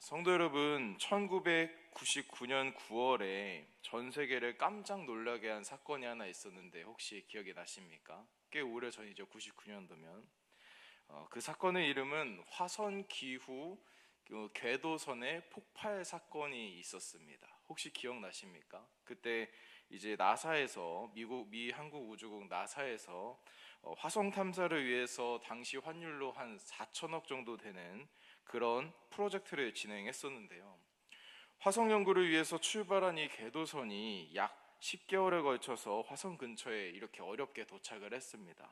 성도 여러분, 1999년 9월에 전 세계를 깜짝 놀라게 한 사건이 하나 있었는데 혹시 기억이 나십니까? 꽤 오래 전이죠. 99년도면. 그 사건의 이름은 화성 기후 궤도선의 폭발 사건이 있었습니다. 혹시 기억나십니까? 그때 이제 나사에서 미 한국우주국 나사에서 화성 탐사를 위해서 당시 환율로 한 4천억 정도 되는 그런 프로젝트를 진행했었는데요. 화성 연구를 위해서 출발한 이 궤도선이 약 10개월에 걸쳐서 화성 근처에 이렇게 어렵게 도착을 했습니다.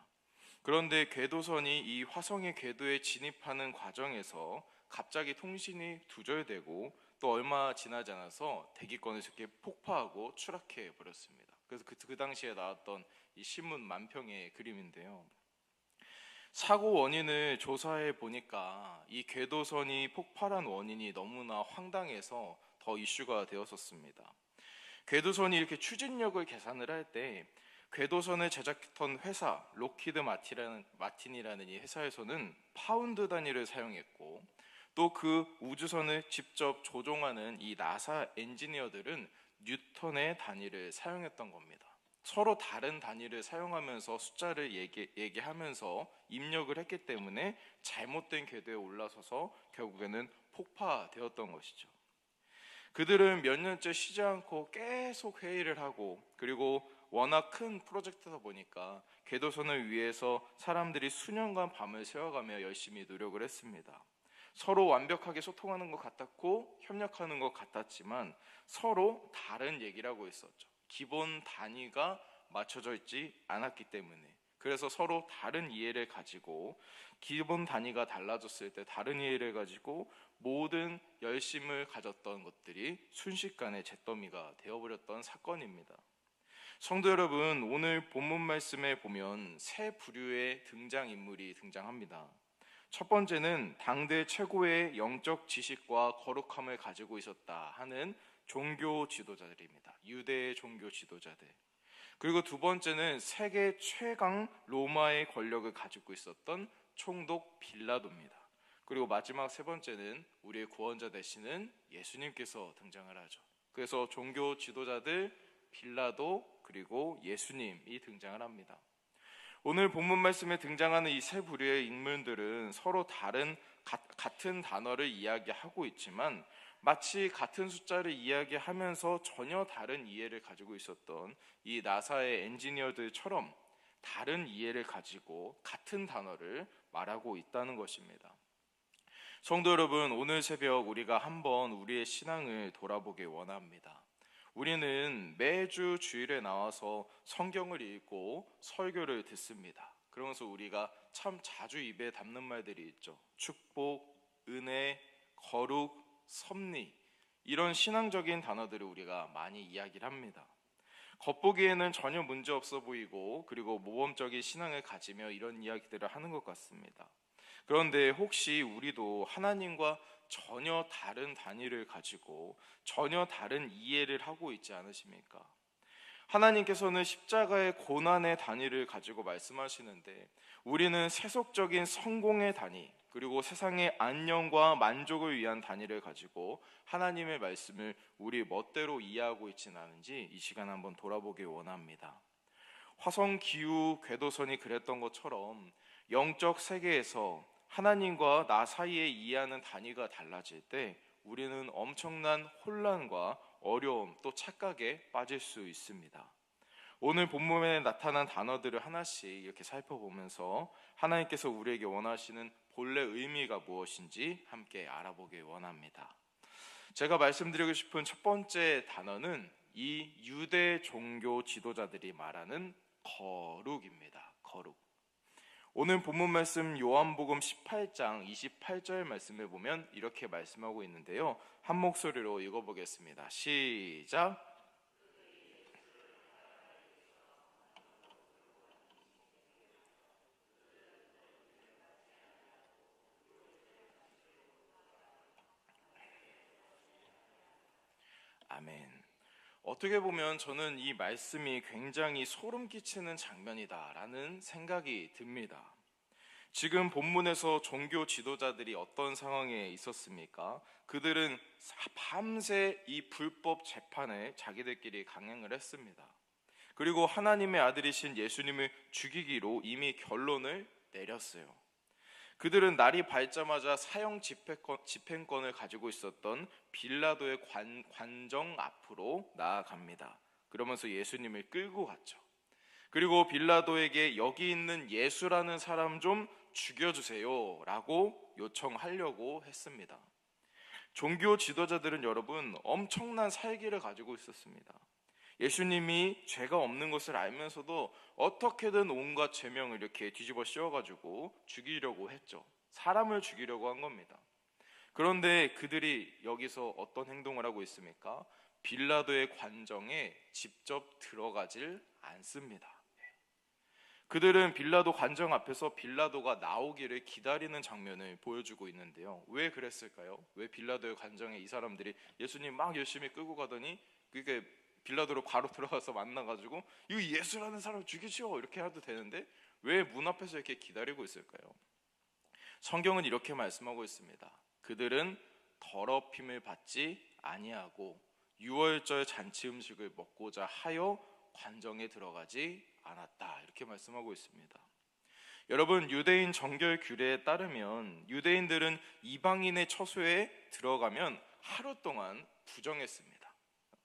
그런데 궤도선이 이 화성의 궤도에 진입하는 과정에서 갑자기 통신이 두절되고 또 얼마 지나지 않아서 대기권에서 이렇게 폭파하고 추락해 버렸습니다. 그래서 그 당시에 나왔던 이 신문 만평의 그림인데요. 사고 원인을 조사해 보니까 이 궤도선이 폭발한 원인이 너무나 황당해서 더 이슈가 되었었습니다. 궤도선이 이렇게 추진력을 계산을 할 때 궤도선을 제작했던 회사 록히드 마틴이라는 이 회사에서는 파운드 단위를 사용했고 또 그 우주선을 직접 조종하는 이 나사 엔지니어들은 뉴턴의 단위를 사용했던 겁니다. 서로 다른 단위를 사용하면서 숫자를 얘기하면서 입력을 했기 때문에 잘못된 궤도에 올라서서 결국에는 폭파되었던 것이죠. 그들은 몇 년째 쉬지 않고 계속 회의를 하고 그리고 워낙 큰 프로젝트다 보니까 궤도선을 위해서 사람들이 수년간 밤을 새워가며 열심히 노력을 했습니다. 서로 완벽하게 소통하는 것 같았고 협력하는 것 같았지만 서로 다른 얘기를 하고 있었죠. 기본 단위가 맞춰져 있지 않았기 때문에. 그래서 서로 다른 이해를 가지고 기본 단위가 달라졌을 때 다른 이해를 가지고 모든 열심을 가졌던 것들이 순식간에 잿더미가 되어버렸던 사건입니다. 성도 여러분, 오늘 본문 말씀에 보면 세 부류의 등장인물이 등장합니다. 첫 번째는 당대 최고의 영적 지식과 거룩함을 가지고 있었다 하는 종교 지도자들입니다. 유대의 종교 지도자들. 그리고 두 번째는 세계 최강 로마의 권력을 가지고 있었던 총독 빌라도입니다. 그리고 마지막 세 번째는 우리의 구원자 되시는 예수님께서 등장을 하죠. 그래서 종교 지도자들, 빌라도, 그리고 예수님이 등장을 합니다. 오늘 본문 말씀에 등장하는 이 세 부류의 인물들은 서로 같은 단어를 이야기하고 있지만 마치 같은 숫자를 이야기하면서 전혀 다른 이해를 가지고 있었던 이 나사의 엔지니어들처럼 다른 이해를 가지고 같은 단어를 말하고 있다는 것입니다. 성도 여러분, 오늘 새벽 우리가 한번 우리의 신앙을 돌아보길 원합니다. 우리는 매주 주일에 나와서 성경을 읽고 설교를 듣습니다. 그러면서 우리가 참 자주 입에 담는 말들이 있죠. 축복, 은혜, 거룩, 섭리, 이런 신앙적인 단어들을 우리가 많이 이야기를 합니다. 겉보기에는 전혀 문제 없어 보이고 그리고 모범적인 신앙을 가지며 이런 이야기들을 하는 것 같습니다. 그런데 혹시 우리도 하나님과 전혀 다른 단위를 가지고 전혀 다른 이해를 하고 있지 않으십니까? 하나님께서는 십자가의 고난의 단위를 가지고 말씀하시는데 우리는 세속적인 성공의 단위 그리고 세상의 안녕과 만족을 위한 단위를 가지고 하나님의 말씀을 우리 멋대로 이해하고 있지는 않은지 이 시간 한번 돌아보길 원합니다. 화성 기후 궤도선이 그랬던 것처럼 영적 세계에서 하나님과 나 사이에 이해하는 단위가 달라질 때 우리는 엄청난 혼란과 어려움 또 착각에 빠질 수 있습니다. 오늘 본문에 나타난 단어들을 하나씩 이렇게 살펴보면서 하나님께서 우리에게 원하시는 본래 의미가 무엇인지 함께 알아보길 원합니다. 제가 말씀드리고 싶은 첫 번째 단어는 이 유대 종교 지도자들이 말하는 거룩입니다. 거룩. 오늘 본문 말씀 요한복음 18장 28절 말씀을 보면 이렇게 말씀하고 있는데요. 한 목소리로 읽어보겠습니다. 시작. 아멘. 어떻게 보면 저는 이 말씀이 굉장히 소름 끼치는 장면이다라는 생각이 듭니다. 지금 본문에서 종교 지도자들이 어떤 상황에 있었습니까? 그들은 밤새 이 불법 재판에 자기들끼리 강행을 했습니다. 그리고 하나님의 아들이신 예수님을 죽이기로 이미 결론을 내렸어요. 그들은 날이 밝자마자 사형 집행권을 가지고 있었던 빌라도의 관정 앞으로 나아갑니다. 그러면서 예수님을 끌고 갔죠. 그리고 빌라도에게 여기 있는 예수라는 사람 좀 죽여주세요 라고 요청하려고 했습니다. 종교 지도자들은 여러분 엄청난 살기를 가지고 있었습니다. 예수님이 죄가 없는 것을 알면서도 어떻게든 온갖 죄명을 이렇게 뒤집어 씌워가지고 죽이려고 했죠. 사람을 죽이려고 한 겁니다. 그런데 그들이 여기서 어떤 행동을 하고 있습니까? 빌라도의 관정에 직접 들어가질 않습니다. 그들은 빌라도 관정 앞에서 빌라도가 나오기를 기다리는 장면을 보여주고 있는데요. 왜 그랬을까요? 왜 빌라도의 관정에 이 사람들이 예수님 막 열심히 끌고 가더니 그게 빌라도로 바로 들어가서 만나가지고 이거 예수라는 사람 죽이시오 이렇게 해도 되는데 왜 문 앞에서 이렇게 기다리고 있을까요? 성경은 이렇게 말씀하고 있습니다. 그들은 더럽힘을 받지 아니하고 유월절 잔치 음식을 먹고자 하여 관정에 들어가지 않았다 이렇게 말씀하고 있습니다. 여러분 유대인 정결 규례에 따르면 유대인들은 이방인의 처소에 들어가면 하루 동안 부정했습니다.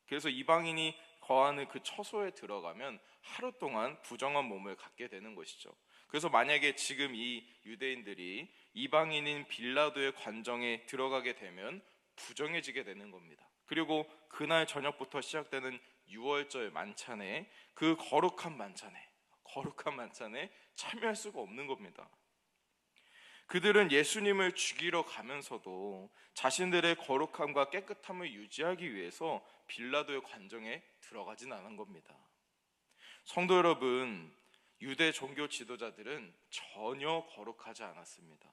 그래서 이방인이 거하는 그 처소에 들어가면 하루 동안 부정한 몸을 갖게 되는 것이죠. 그래서 만약에 지금 이 유대인들이 이방인인 빌라도의 관정에 들어가게 되면 부정해지게 되는 겁니다. 그리고 그날 저녁부터 시작되는 유월절 만찬에 그 거룩한 만찬에 참여할 수가 없는 겁니다. 그들은 예수님을 죽이러 가면서도 자신들의 거룩함과 깨끗함을 유지하기 위해서 빌라도의 관정에 들어가진 않은 겁니다. 성도 여러분, 유대 종교 지도자들은 전혀 거룩하지 않았습니다.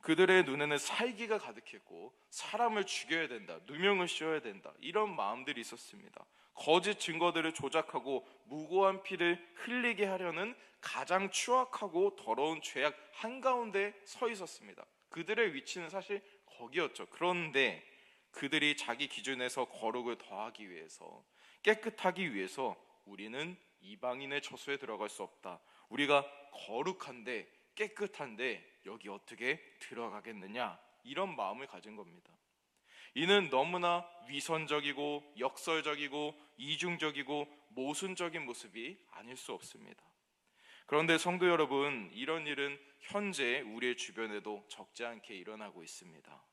그들의 눈에는 살기가 가득했고 사람을 죽여야 된다, 누명을 씌워야 된다 이런 마음들이 있었습니다. 거짓 증거들을 조작하고 무고한 피를 흘리게 하려는 가장 추악하고 더러운 죄악 한가운데 서 있었습니다. 그들의 위치는 사실 거기였죠. 그런데 그들이 자기 기준에서 거룩을 더하기 위해서, 깨끗하기 위해서 우리는 이방인의 처소에 들어갈 수 없다, 우리가 거룩한데 깨끗한데 여기 어떻게 들어가겠느냐, 이런 마음을 가진 겁니다. 이는 너무나 위선적이고 역설적이고 이중적이고 모순적인 모습이 아닐 수 없습니다. 그런데 성도 여러분, 이런 일은 현재 우리의 주변에도 적지 않게 일어나고 있습니다.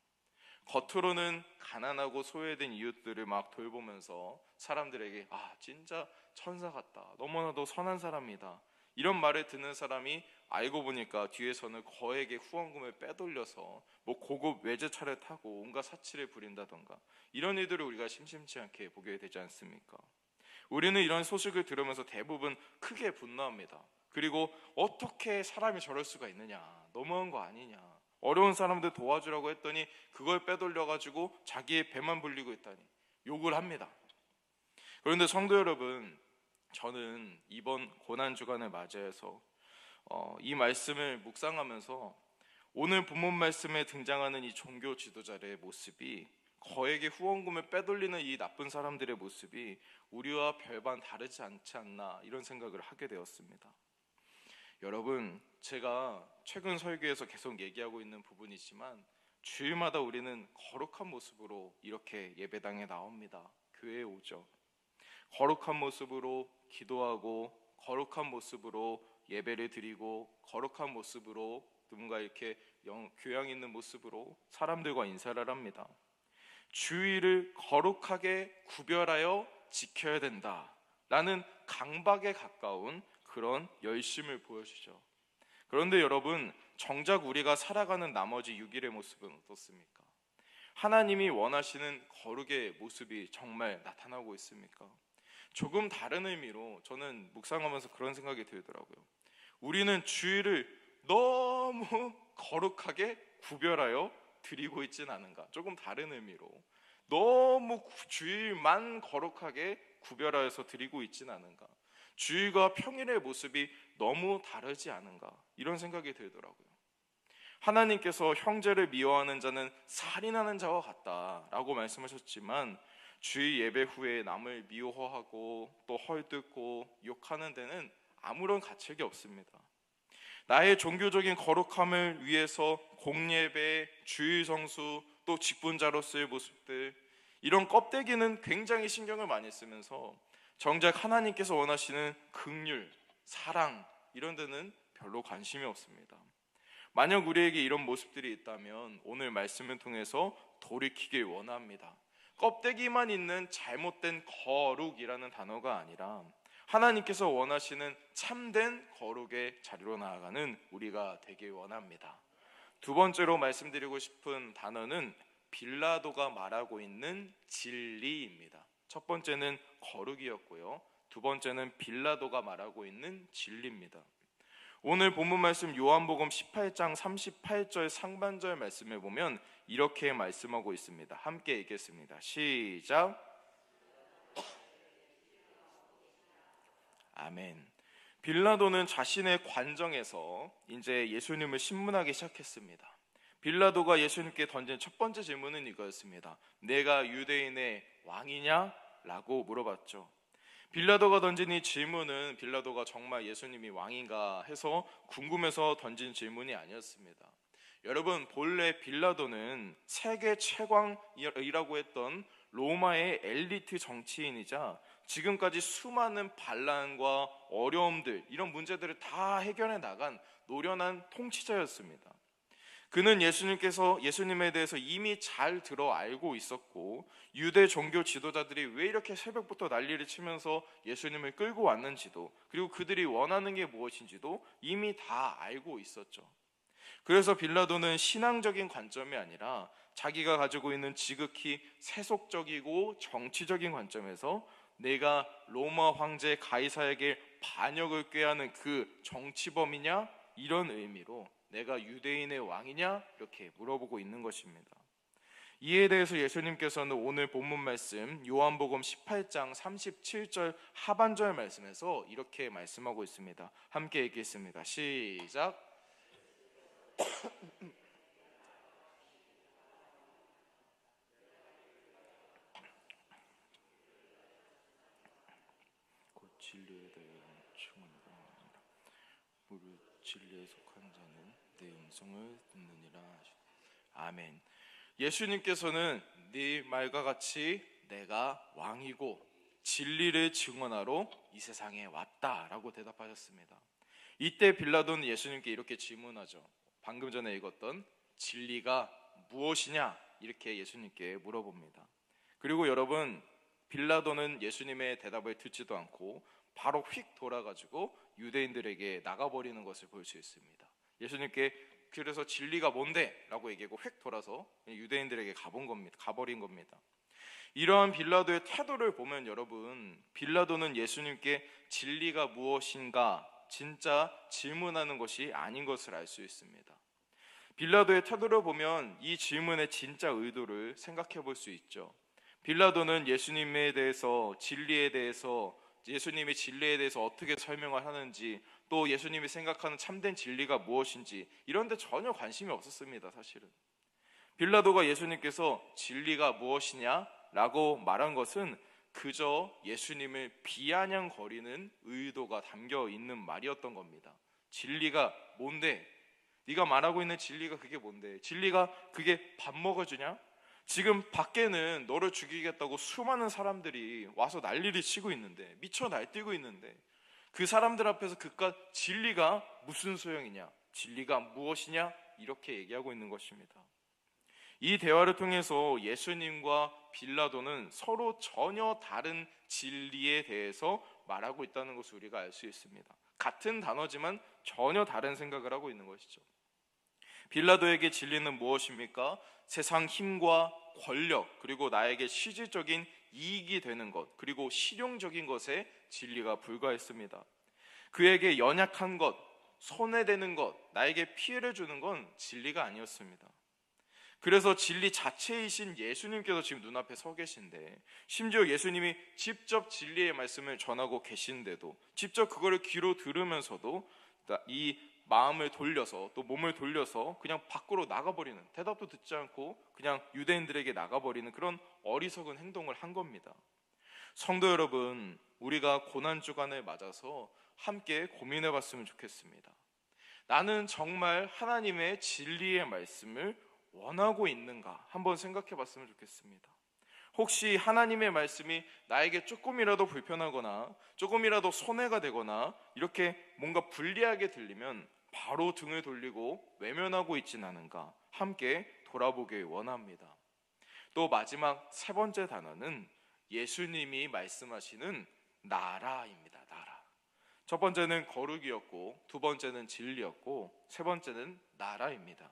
겉으로는 가난하고 소외된 이웃들을 막 돌보면서 사람들에게 진짜 천사 같다, 너무나도 선한 사람이다 이런 말을 듣는 사람이 알고 보니까 뒤에서는 거액의 후원금을 빼돌려서 고급 외제차를 타고 온갖 사치를 부린다던가 이런 일들을 우리가 심심치 않게 보게 되지 않습니까? 우리는 이런 소식을 들으면서 대부분 크게 분노합니다. 그리고 어떻게 사람이 저럴 수가 있느냐, 너무한 거 아니냐, 어려운 사람들 도와주라고 했더니 그걸 빼돌려가지고 자기의 배만 불리고 있다니 욕을 합니다. 그런데 성도 여러분, 저는 이번 고난주간을 맞이해서 이 말씀을 묵상하면서 오늘 본문 말씀에 등장하는 이 종교 지도자들의 모습이, 거액의 후원금을 빼돌리는 이 나쁜 사람들의 모습이 우리와 별반 다르지 않지 않나 이런 생각을 하게 되었습니다. 여러분, 제가 최근 설교에서 계속 얘기하고 있는 부분이지만 주일마다 우리는 거룩한 모습으로 이렇게 예배당에 나옵니다. 교회에 오죠. 거룩한 모습으로 기도하고 거룩한 모습으로 예배를 드리고 거룩한 모습으로 누군가 이렇게 교양 있는 모습으로 사람들과 인사를 합니다. 주의를 거룩하게 구별하여 지켜야 된다라는 강박에 가까운 그런 열심을 보여주죠. 그런데 여러분, 정작 우리가 살아가는 나머지 6일의 모습은 어떻습니까? 하나님이 원하시는 거룩의 모습이 정말 나타나고 있습니까? 조금 다른 의미로 저는 묵상하면서 그런 생각이 들더라고요. 우리는 주일을 너무 거룩하게 구별하여 드리고 있진 않은가? 조금 다른 의미로 너무 주일만 거룩하게 구별하여서 드리고 있진 않은가? 주일과 평일의 모습이 너무 다르지 않은가, 이런 생각이 들더라고요. 하나님께서 형제를 미워하는 자는 살인하는 자와 같다라고 말씀하셨지만, 주일 예배 후에 남을 미워하고 또 헐뜯고 욕하는 데는 아무런 가책이 없습니다. 나의 종교적인 거룩함을 위해서 공예배, 주일 성수, 또 직분자로서의 모습들, 이런 껍데기는 굉장히 신경을 많이 쓰면서 정작 하나님께서 원하시는 긍휼, 사랑, 이런 데는 별로 관심이 없습니다. 만약 우리에게 이런 모습들이 있다면 오늘 말씀을 통해서 돌이키길 원합니다. 껍데기만 있는 잘못된 거룩이라는 단어가 아니라 하나님께서 원하시는 참된 거룩의 자리로 나아가는 우리가 되길 원합니다. 두 번째로 말씀드리고 싶은 단어는 빌라도가 말하고 있는 진리입니다. 첫 번째는 거룩이었고요, 두 번째는 빌라도가 말하고 있는 진리입니다. 오늘 본문 말씀 요한복음 18장 38절 상반절 말씀에 보면 이렇게 말씀하고 있습니다. 함께 읽겠습니다. 시작. 아멘. 빌라도는 자신의 관정에서 이제 예수님을 신문하기 시작했습니다. 빌라도가 예수님께 던진 첫 번째 질문은 이거였습니다. 내가 유대인의 왕이냐? 라고 물어봤죠. 빌라도가 던진 이 질문은 빌라도가 정말 예수님이 왕인가 해서 궁금해서 던진 질문이 아니었습니다. 여러분, 본래 빌라도는 세계 최강이라고 했던 로마의 엘리트 정치인이자 지금까지 수많은 반란과 어려움들, 이런 문제들을 다 해결해 나간 노련한 통치자였습니다. 그는 예수님에 대해서 이미 잘 들어 알고 있었고, 유대 종교 지도자들이 왜 이렇게 새벽부터 난리를 치면서 예수님을 끌고 왔는지도, 그리고 그들이 원하는 게 무엇인지도 이미 다 알고 있었죠. 그래서 빌라도는 신앙적인 관점이 아니라 자기가 가지고 있는 지극히 세속적이고 정치적인 관점에서 내가 로마 황제 가이사에게 반역을 꾀하는 그 정치범이냐, 이런 의미로 내가 유대인의 왕이냐, 이렇게 물어보고 있는 것입니다. 이에 대해서 예수님께서는 오늘 본문 말씀 요한복음 18장 37절 하반절 말씀에서 이렇게 말씀하고 있습니다. 함께 읽겠습니다. 시작. 곧 진리에 대해 증언하라. 무릇 진리에 속한 자는 내 음성을 듣느니라. 아멘. 예수님께서는 네 말과 같이 내가 왕이고 진리를 증언하러 이 세상에 왔다라고 대답하셨습니다. 이때 빌라도는 예수님께 이렇게 질문하죠. 방금 전에 읽었던 진리가 무엇이냐, 이렇게 예수님께 물어봅니다. 그리고 여러분, 빌라도는 예수님의 대답을 듣지도 않고 바로 휙 돌아가지고 유대인들에게 나가버리는 것을 볼 수 있습니다. 예수님께 그래서 진리가 뭔데? 라고 얘기하고 휙 돌아서 유대인들에게 가버린 겁니다. 이러한 빌라도의 태도를 보면 여러분, 빌라도는 예수님께 진리가 무엇인가 진짜 질문하는 것이 아닌 것을 알 수 있습니다. 빌라도의 태도를 보면 이 질문의 진짜 의도를 생각해 볼 수 있죠. 빌라도는 예수님에 대해서, 진리에 대해서, 예수님이 진리에 대해서 어떻게 설명을 하는지, 또 예수님이 생각하는 참된 진리가 무엇인지 이런 데 전혀 관심이 없었습니다. 사실은 빌라도가 예수님께서 진리가 무엇이냐 라고 말한 것은 그저 예수님을 비아냥거리는 의도가 담겨 있는 말이었던 겁니다. 진리가 뭔데? 네가 말하고 있는 진리가 그게 뭔데? 진리가 그게 밥 먹어주냐? 지금 밖에는 너를 죽이겠다고 수많은 사람들이 와서 난리를 치고 있는데, 미쳐 날뛰고 있는데, 그 사람들 앞에서 그깟 진리가 무슨 소용이냐? 진리가 무엇이냐? 이렇게 얘기하고 있는 것입니다. 이 대화를 통해서 예수님과 빌라도는 서로 전혀 다른 진리에 대해서 말하고 있다는 것을 우리가 알 수 있습니다. 같은 단어지만 전혀 다른 생각을 하고 있는 것이죠. 빌라도에게 진리는 무엇입니까? 세상 힘과 권력, 그리고 나에게 실질적인 이익이 되는 것, 그리고 실용적인 것에 진리가 불과했습니다. 그에게 연약한 것, 손해되는 것, 나에게 피해를 주는 건 진리가 아니었습니다. 그래서 진리 자체이신 예수님께서 지금 눈앞에 서 계신데, 심지어 예수님이 직접 진리의 말씀을 전하고 계신데도, 직접 그거를 귀로 들으면서도 이 마음을 돌려서, 또 몸을 돌려서 그냥 밖으로 나가버리는, 대답도 듣지 않고 그냥 유대인들에게 나가버리는 그런 어리석은 행동을 한 겁니다. 성도 여러분, 우리가 고난주간을 맞아서 함께 고민해 봤으면 좋겠습니다. 나는 정말 하나님의 진리의 말씀을 원하고 있는가 한번 생각해 봤으면 좋겠습니다. 혹시 하나님의 말씀이 나에게 조금이라도 불편하거나 조금이라도 손해가 되거나 이렇게 뭔가 불리하게 들리면 바로 등을 돌리고 외면하고 있진 않은가 함께 돌아보길 원합니다. 또 마지막 세 번째 단어는 예수님이 말씀하시는 나라입니다. 나라. 첫 번째는 거룩이었고, 두 번째는 진리였고, 세 번째는 나라입니다.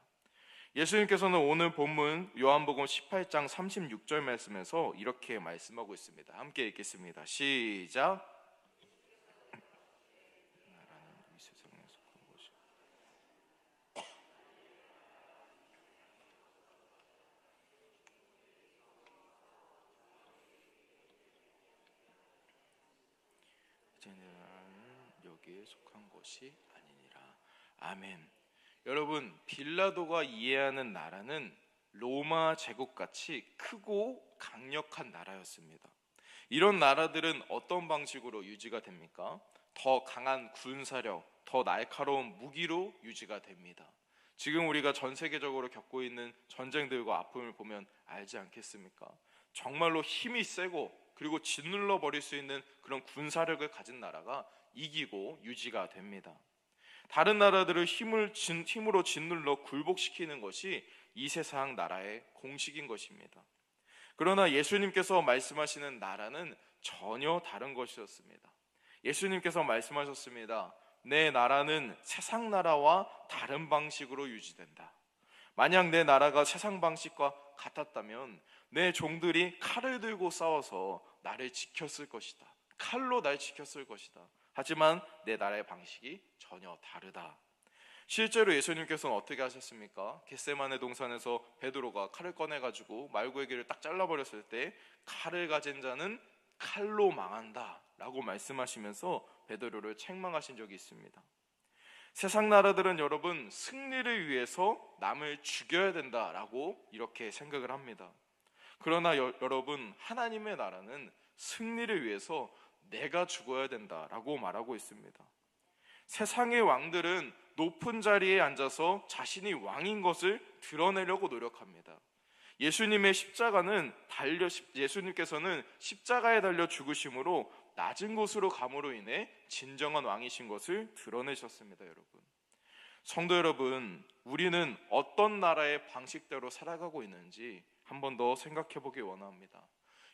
예수님께서는 오늘 본문 요한복음 18장 36절 말씀에서 이렇게 말씀하고 있습니다. 함께 읽겠습니다. 시작. 나라는 이 세상에 속한 것이 이제는 여기에 속한 것이 아니니라. 아멘. 여러분, 빌라도가 이해하는 나라는 로마 제국같이 크고 강력한 나라였습니다. 이런 나라들은 어떤 방식으로 유지가 됩니까? 더 강한 군사력, 더 날카로운 무기로 유지가 됩니다. 지금 우리가 전 세계적으로 겪고 있는 전쟁들과 아픔을 보면 알지 않겠습니까? 정말로 힘이 세고 그리고 짓눌러 버릴 수 있는 그런 군사력을 가진 나라가 이기고 유지가 됩니다. 다른 나라들을 힘으로 짓눌러 굴복시키는 것이 이 세상 나라의 공식인 것입니다. 그러나 예수님께서 말씀하시는 나라는 전혀 다른 것이었습니다. 예수님께서 말씀하셨습니다. 내 나라는 세상 나라와 다른 방식으로 유지된다. 만약 내 나라가 세상 방식과 같았다면 내 종들이 칼을 들고 싸워서 나를 지켰을 것이다. 칼로 날 지켰을 것이다. 하지만 내 나라의 방식이 전혀 다르다. 실제로 예수님께서는 어떻게 하셨습니까? 겟세마네 동산에서 베드로가 칼을 꺼내가지고 말구의 귀를 딱 잘라버렸을 때 칼을 가진 자는 칼로 망한다 라고 말씀하시면서 베드로를 책망하신 적이 있습니다. 세상 나라들은 여러분 승리를 위해서 남을 죽여야 된다라고 이렇게 생각을 합니다. 그러나 여러분, 하나님의 나라는 승리를 위해서 내가 죽어야 된다라고 말하고 있습니다. 세상의 왕들은 높은 자리에 앉아서 자신이 왕인 것을 드러내려고 노력합니다. 예수님께서는 십자가에 달려 죽으심으로 낮은 곳으로 감으로 인해 진정한 왕이신 것을 드러내셨습니다. 여러분, 성도 여러분, 우리는 어떤 나라의 방식대로 살아가고 있는지 한 번 더 생각해 보기 원합니다.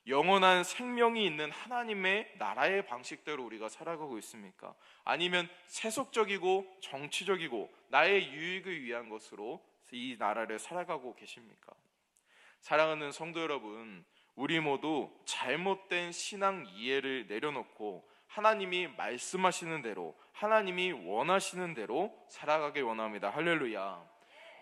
영원한 생명이 있는 하나님의 나라의 방식대로 우리가 살아가고 있습니까? 아니면 세속적이고 정치적이고 나의 유익을 위한 것으로 이 나라를 살아가고 계십니까? 사랑하는 성도 여러분, 우리 모두 잘못된 신앙 이해를 내려놓고 하나님이 말씀하시는 대로, 하나님이 원하시는 대로 살아가길 원합니다. 할렐루야.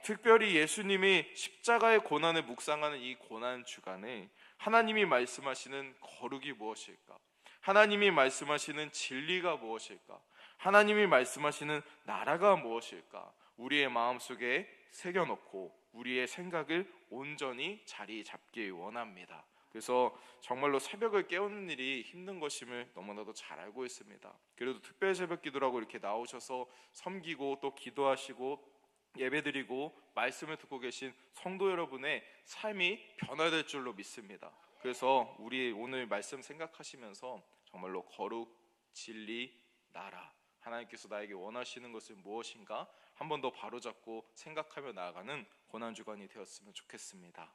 특별히 예수님이 십자가의 고난을 묵상하는 이 고난 주간에 하나님이 말씀하시는 거룩이 무엇일까? 하나님이 말씀하시는 진리가 무엇일까? 하나님이 말씀하시는 나라가 무엇일까? 우리의 마음속에 새겨놓고 우리의 생각을 온전히 자리 잡길 원합니다. 그래서 정말로 새벽을 깨우는 일이 힘든 것임을 너무나도 잘 알고 있습니다. 그래도 특별 새벽 기도라고 이렇게 나오셔서 섬기고 또 기도하시고 예배드리고 말씀을 듣고 계신 성도 여러분의 삶이 변화될 줄로 믿습니다. 그래서 우리 오늘 말씀 생각하시면서 정말로 거룩, 진리, 나라, 하나님께서 나에게 원하시는 것은 무엇인가 한 번 더 바로잡고 생각하며 나아가는 고난주간이 되었으면 좋겠습니다.